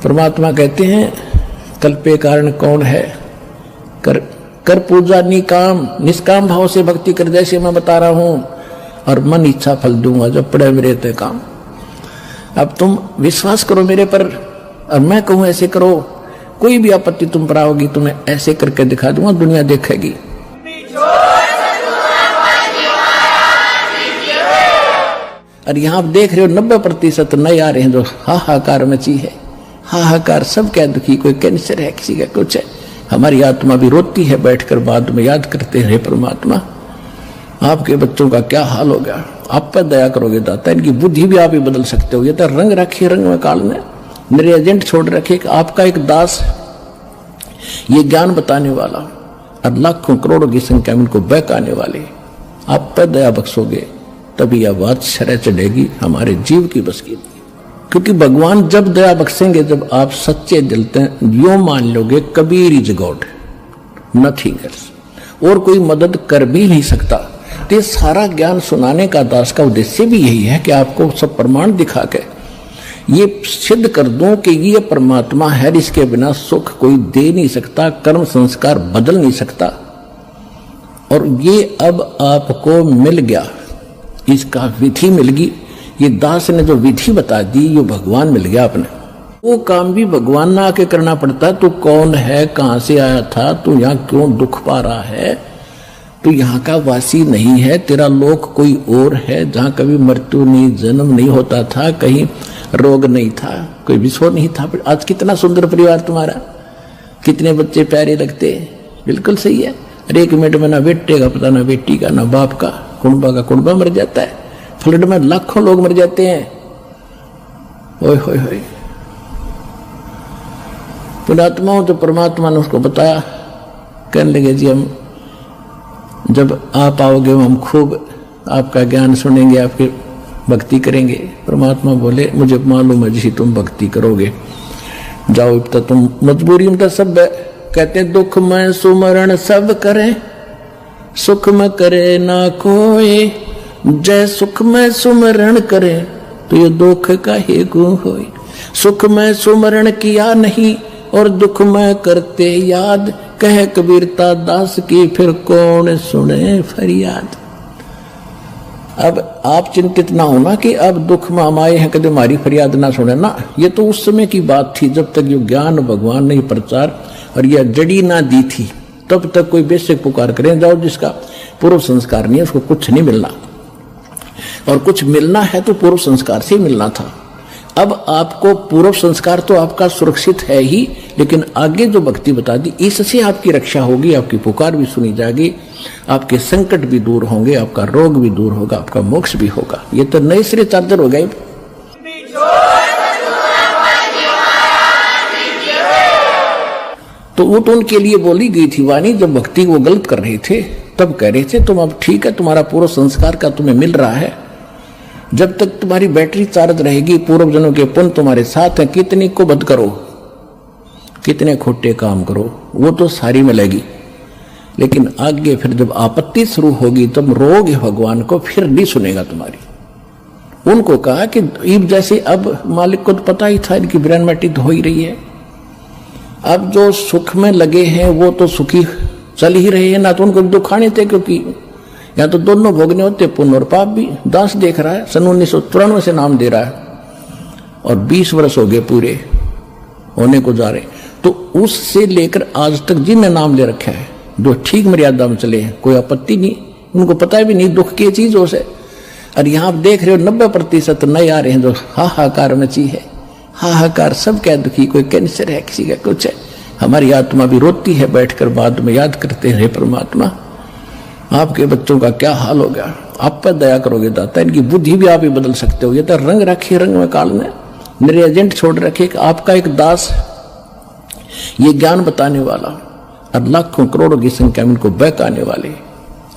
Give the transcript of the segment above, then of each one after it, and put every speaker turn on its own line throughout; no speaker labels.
परमात्मा कहते हैं कल्पे कारण कौन है, कर पूजा निकाम, निष्काम भाव से भक्ति कर, जैसे मैं बता रहा हूं, और मन इच्छा फल दूंगा जब पड़े मेरे ते काम। अब तुम विश्वास करो मेरे पर, और मैं कहूं ऐसे करो, कोई भी आपत्ति तुम पर आओगी तो मैं ऐसे करके दिखा दूंगा, दुनिया देखेगी। और यहां आप देख रहे हो 90% नए आ रहे हैं जो हाहाकार मची है, हाहाकार, सब क्या दुखी, कोई कैंसर है, किसी का कुछ है। हमारी आत्मा भी रोती है बैठकर, बाद में याद करते हैं, परमात्मा आपके बच्चों का क्या हाल हो गया, आप पर दया करोगे दाता, इनकी बुद्धि भी आप ही बदल सकते हो। ये तो रंग रखी, रंग में काल ने मेरे एजेंट छोड़ रखे, आपका एक दास ये ज्ञान बताने वाला, और लाखों करोड़ों की संख्या में इनको बहकाने वाले, आप पर दया बख्शोगे तभी यह बात शरह चढ़ेगी हमारे जीव की बस की। क्योंकि भगवान जब दया बख्शेंगे, जब आप सच्चे दिल से यो मान लोगे Kabir is God, nothing else, और कोई मदद कर भी नहीं सकता। तो ये सारा ज्ञान सुनाने का दास का उद्देश्य भी यही है कि आपको सब प्रमाण दिखा के ये सिद्ध कर दूं कि ये परमात्मा है, इसके बिना सुख कोई दे नहीं सकता, कर्म संस्कार बदल नहीं सकता। और ये अब आपको मिल गया, इसका विधि मिल गई, ये दास ने जो विधि बता दी, ये भगवान मिल गया अपने। वो काम भी भगवान ना आके करना पड़ता। तू कौन है, कहां से आया था, तू यहाँ क्यों दुख पा रहा है, तू यहाँ का वासी नहीं है, तेरा लोक कोई और है जहाँ कभी मृत्यु नहीं, जन्म नहीं होता था, कहीं रोग नहीं था, कोई विस्फोट नहीं था। आज कितना सुंदर परिवार तुम्हारा, कितने बच्चे प्यारे लगते, बिल्कुल सही है। अरे 1 मिनट में ना बेटे का पता, ना बेटी का, ना बाप का, कुंबा का कुंबा मर जाता है, फ्लड में लाखों लोग मर जाते हैं। ओए होए होए, पुणात्मा तो परमात्मा ने उसको बताया, कहने लगे जी हम जब आप आओगे हम खूब आपका ज्ञान सुनेंगे, आपकी भक्ति करेंगे। परमात्मा बोले मुझे मालूम है जी तुम भक्ति करोगे, जाओ अब तक तुम मजबूरी में तो सब कहते दुख में सुमरण सब करें, सुख में करे ना कोई, जय सुख में सुमरण करे तो ये दुख का ही गु होई। सुख में सुमरण किया नहीं और दुख में करते याद, कह कबीरता दास की फिर कौन सुने फरियाद। अब आप चिंतित ना होना कि अब दुख में हम आए हैं, कभी हमारी फरियाद ना सुने ना। ये तो उस समय की बात थी जब तक ये ज्ञान भगवान ने प्रचार और यह जड़ी ना दी थी, तब तक कोई बेशक पुकार करें जाओ, जिसका पूर्व संस्कार नहीं है उसको कुछ नहीं मिलना, और कुछ मिलना है तो पूर्व संस्कार से मिलना था। अब आपको पूर्व संस्कार तो आपका सुरक्षित है ही, लेकिन आगे जो भक्ति बता दी इससे आपकी रक्षा होगी, आपकी पुकार भी सुनी जाएगी, आपके संकट भी दूर होंगे, आपका रोग भी दूर होगा, आपका मोक्ष भी होगा। ये तो नए सिरे चादर हो गए। तो वो तो उनके लिए बोली गई थी वाणी, जब भक्ति वो गलत कर रहे थे तब कह रहे थे तुम अब ठीक है, तुम्हारा पूर्व संस्कार का तुम्हें मिल रहा है, जब तक तुम्हारी बैटरी चार्ज रहेगी, पूर्व जन्म के पुण्य तुम्हारे साथ हैं, कितनी को बद करो, कितने खोटे काम करो, वो तो सारी मिलेगी। लेकिन आगे फिर जब आपत्ति शुरू होगी तब रोग भगवान को फिर नहीं सुनेगा तुम्हारी। उनको कहा कि ईब जैसे अब मालिक को तो पता ही था इनकी ब्रेन मैटी तो हो ही रही है, अब जो सुख में लगे हैं वो तो सुखी चल ही रहे हैं ना, तो उनको दुखाने थे, क्योंकि यहाँ तो दोनों भोगने होते, पुण्य और पाप भी। दास देख रहा है सन 1993 से नाम दे रहा है और 20 वर्ष हो गए पूरे होने को जा रहे, तो उससे लेकर आज तक जिनने नाम ले रखा है जो ठीक मर्यादा में चले हैं, कोई आपत्ति नहीं, उनको पता भी नहीं दुख की चीजों से। और यहाँ आप देख रहे हो 90% नए आ रहे हैं जो हाहाकार मची है, हाहाकार, सब क्या दुखी, कोई कैंसर है, किसी का कुछ है। हमारी आत्मा भी रोती है बैठकर, बाद में याद करते हैं परमात्मा आपके बच्चों का क्या हाल हो गया, आप पर दया करोगे दाता, इनकी बुद्धि भी आप ही बदल सकते हो। ये तो रंग रखी, रंग में काल ने मेरे एजेंट छोड़ रखे, आपका एक दास ये ज्ञान बताने वाला, और लाखों करोड़ों की संख्या में इनको बहकाने वाले,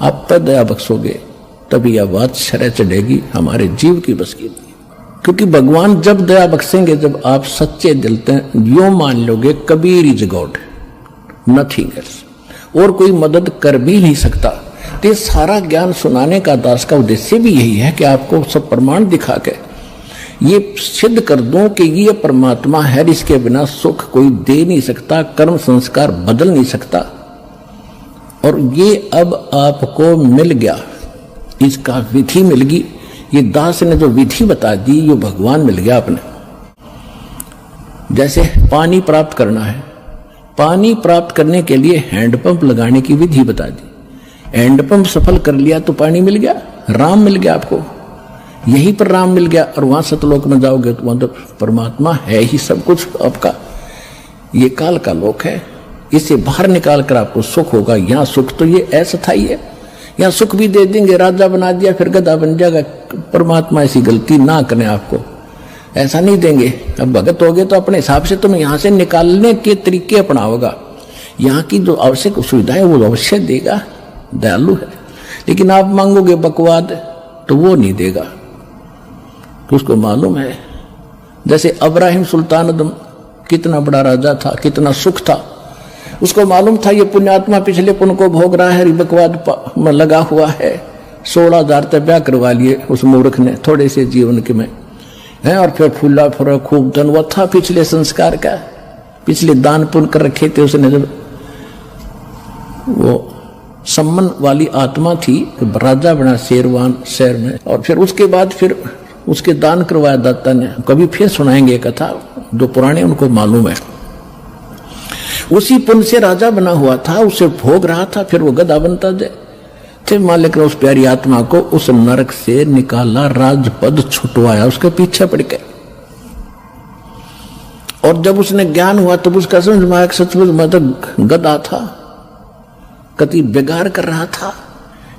आप पर दया बख्शोगे तभी यह बात शरह चढ़ेगी हमारे जीव की बस की। क्योंकि भगवान जब दया बख्शेंगे, जब आप सच्चे दिल से यो मान लोगे Kabir is God, nothing else, और कोई मदद कर भी नहीं सकता। तो सारा ज्ञान सुनाने का दास का उद्देश्य भी यही है कि आपको सब प्रमाण दिखा के ये सिद्ध कर दूं कि ये परमात्मा है, इसके बिना सुख कोई दे नहीं सकता, कर्म संस्कार बदल नहीं सकता। और ये अब आपको मिल गया, इसका विधि मिल गई। ये दास ने जो विधि बता दी, ये भगवान मिल गया आपने। जैसे पानी प्राप्त करना है, पानी प्राप्त करने के लिए हैंडपंप लगाने की विधि बता दी। हैंडपंप सफल कर लिया तो पानी मिल गया, राम मिल गया आपको। यहीं पर राम मिल गया। और वहां सतलोक में जाओगे तो वहां तो परमात्मा है ही सब कुछ आपका। ये काल का लोक है, इसे बाहर निकाल कर आपको सुख होगा। यहाँ सुख तो ये अस्थायी है, यहाँ सुख भी दे देंगे, राजा बना दिया फिर गधा बन जाएगा। परमात्मा ऐसी गलती ना करें, आपको ऐसा नहीं देंगे। अब भगत हो गए तो अपने हिसाब से तुम यहाँ से निकालने के तरीके अपनाओगा। यहाँ की जो आवश्यक सुविधाएं वो अवश्य देगा, दयालु है। लेकिन आप मांगोगे बकवाद तो वो नहीं देगा, तो उसको मालूम है। जैसे अब्राहिम सुल्तान अदम कितना बड़ा राजा था, कितना सुख था, उसको मालूम था ये पुण्यात्मा पिछले पुण्य को भोग रहा है, बकवाद में लगा हुआ है। 16,000 तक ब्याह करवा लिए उस मूर्ख ने थोड़े से जीवन के में है। और फिर फूला फुरा खूब धन वो था पिछले संस्कार का, पिछले दान पुण्य कर रखे थे उसने। जब वो सम्मान वाली आत्मा थी, राजा बना शेरवान शहर में। और फिर उसके बाद फिर उसके दान करवाया दाता ने। कभी फिर सुनाएंगे कथा, जो पुराने उनको मालूम है। उसी पुण्य से राजा बना हुआ था, उसे भोग रहा था, फिर वो गधा बनता जाए। फिर मालिक ने उस प्यारी आत्मा को उस नरक से निकाला, राजपद छुटवाया, उसके पीछे पड़ गए। और जब उसने ज्ञान हुआ तब उसका समझ में आया सचमुच मैं तो गधा था, कति बेगार कर रहा था।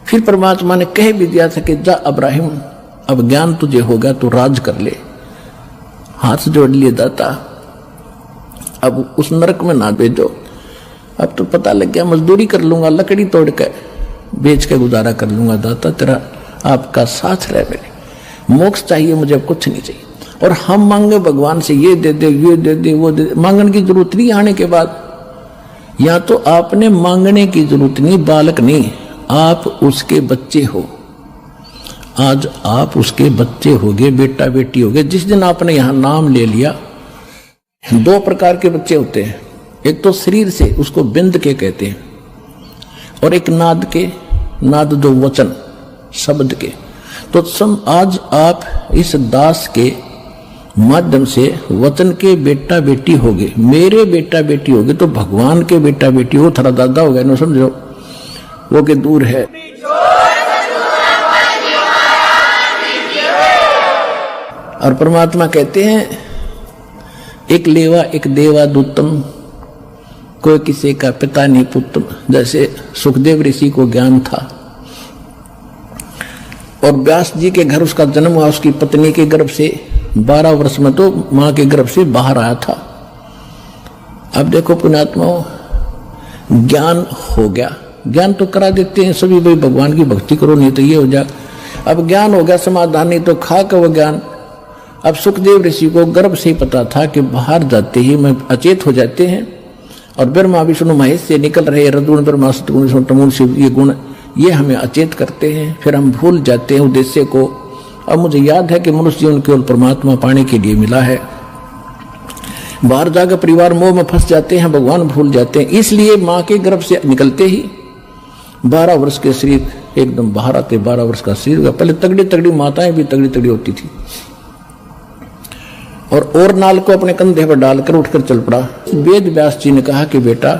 फिर परमात्मा ने कह भी दिया था कि जा अब्राहिम, अब ज्ञान तुझे होगा तो राज कर ले। हाथ जोड़ लिए दाता, अब उस नरक में ना भेजो। अब तो पता लग गया, मजदूरी कर लूंगा, लकड़ी तोड़ के बेच के गुजारा कर लूंगा। दाता तेरा आपका साथ रहे, मेरे मोक्ष चाहिए मुझे, अब कुछ नहीं चाहिए। और हम मांगे भगवान से ये दे दे, ये दे दे, वो दे दे, मांगने की जरूरत नहीं। आने के बाद या तो आपने मांगने की जरूरत नहीं, बालक नहीं, आप उसके बच्चे हो। आज आप उसके बच्चे होगे, बेटा बेटी होगे। जिस दिन आपने यहां नाम ले लिया, 2 प्रकार के बच्चे होते हैं। एक तो शरीर से, उसको बिंद के कहते हैं, और एक नाद के, नाद जो वचन शब्द के। तो आज आप इस दास के माध्यम से वचन के बेटा बेटी होगे, मेरे बेटा बेटी होगे। तो भगवान के बेटा बेटी हो, थोड़ा दादा हो गया ना, समझो वो के दूर है। और परमात्मा कहते हैं एक लेवा एक देवा दूतम, कोई किसी का पिता नहीं पुत्र। जैसे सुखदेव ऋषि को ज्ञान था और व्यास जी के घर उसका जन्म हुआ, उसकी पत्नी के गर्भ से 12 वर्ष में तो मां के गर्भ से बाहर आया था। अब देखो पुण्यात्मा, ज्ञान हो गया, ज्ञान तो करा देते हैं सभी, भाई भगवान की भक्ति करो नहीं तो ये हो जाए। अब ज्ञान हो गया, समाधान नहीं तो खा का वो ज्ञान। अब सुखदेव ऋषि को गर्भ से ही पता था कि बाहर जाते ही मैं अचेत हो जाते हैं, और ब्रह्मा विष्णु महेश से निकल रहे रजगुण ब्रह्मा सतगुण तमोगुण शिव, ये गुण ये हमें अचेत करते हैं। फिर हम भूल जाते हैं उद्देश्य को। अब मुझे याद है कि मनुष्य जीवन केवल परमात्मा पाने के लिए मिला है। बाहर जाकर परिवार मोह में फंस जाते हैं, भगवान भूल जाते हैं। इसलिए माँ के गर्भ से निकलते ही 12 वर्ष के शरीर एकदम बाहर आते, 12 वर्ष का शरीर। पहले तगड़ी तगड़ी माताएं भी तगड़ी तगड़ी होती थी, और नाल को अपने कंधे पर डालकर उठकर चल पड़ा। वेद व्यास जी ने कहा कि बेटा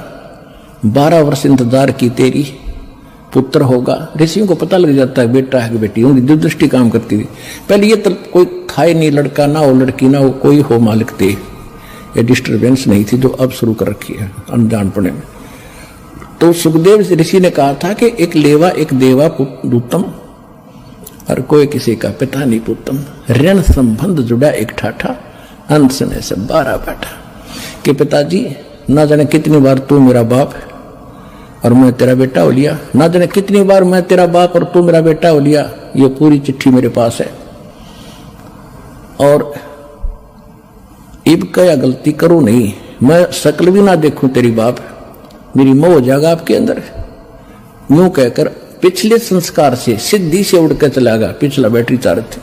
12 वर्ष इंतजार की, तेरी पुत्र होगा। ऋषियों को पता लग जाता है बेटा है कि बेटी होगी, दूरदृष्टि काम करती थी। पहले ये कोई था ही नहीं, लड़का ना हो लड़की ना हो, कोई हो मालिक थे, ये डिस्टर्बेंस नहीं थी जो अब शुरू कर रखी है अनजानपने में। तो सुखदेव ऋषि ने कहा था कि एक लेवा एक देवा दूतम, और कोई किसी का पिता नहीं पुत्रम। ऋण संबंध जुड़ा एक ठाठा, अंत से सब 12 बैठा कि पिताजी ना जाने कितनी बार तू मेरा बाप और मैं तेरा बेटा हो लिया, ना जाने कितनी बार मैं तेरा बाप और तू मेरा बेटा हो लिया। ये पूरी चिट्ठी मेरे पास है, और इब क्या गलती करूं नहीं, मैं शक्ल भी ना देखूं तेरी बाप, मेरी मोह हो जाएगा आपके अंदर। यूं कहकर पिछले संस्कार से सिद्धि से उड़ कर चला गया। पिछला बैटरी चार्ज थे,